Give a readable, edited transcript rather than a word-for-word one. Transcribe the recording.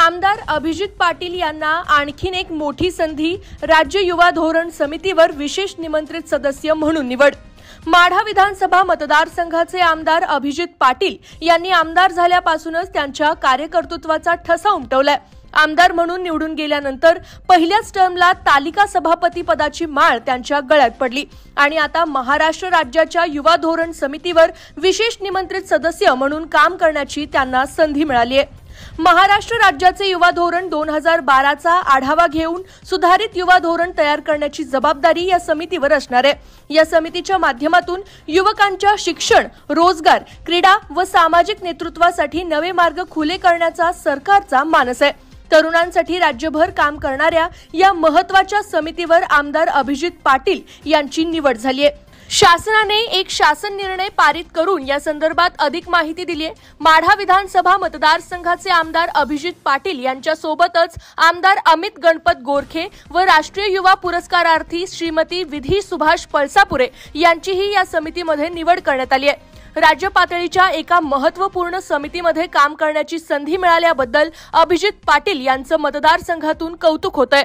आमदार अभिजित पाटील यांना आणखीन एक मोठी संधी, राज्य युवा धोरण समितीवर विशेष निमंत्रित सदस्य म्हणून निवड। माढा विधानसभा मतदारसंघाचे आमदार अभिजित पाटील यांनी आमदार झाल्यापासूनच त्यांच्या कार्यकर्तृत्वाचा ठसा उमटवलाय। आमदार म्हणून निवडून गेल्यानंतर पहिल्याच टर्मला तालिका सभापती पदाची माळ त्यांच्या गळ्यात पडली आणि आता महाराष्ट्र राज्याच्या युवा धोरण समितीवर विशेष निमंत्रित सदस्य म्हणून काम करण्याची त्यांना संधी मिळाली आहे। महाराष्ट्र राज्याचे युवा धोरण 2012चा आढावा घेऊन सुधारित युवा धोरण तयार करण्याची जबाबदारी या समितीवर असणार आहे। या समितीच्या माध्यमातून युवकांच्या शिक्षण, रोजगार, क्रीडा व सामाजिक नेतृत्वासाठी नवे मार्ग खुले करण्याचा सरकारचा मानस आहे। तरुणांसाठी राज्यभर काम करणाऱ्या या महत्त्वाच्या समितीवर आमदार अभिजित पाटील यांची निवड झाली आहे। शासनाने एक शासन निर्णय पारित करून या संदर्भात अधिक माहिती दिली आहे। माढा विधानसभा मतदारसंघाचे आमदार अभिजित पाटील यांच्या सोबतच आमदार अमित गणपत गोरखे व राष्ट्रीय युवा पुरस्कारार्थी श्रीमती विधी सुभाष पळसापुरे यांचीही या समितीमध्ये निवड करण्यात आली आहे। राज्य पातळीच्या एका महत्त्वपूर्ण समितीमध्ये काम करण्याची संधी मिळाल्याबद्दल अभिजित पाटील यांचं मतदारसंघातून कौतुक होतंय।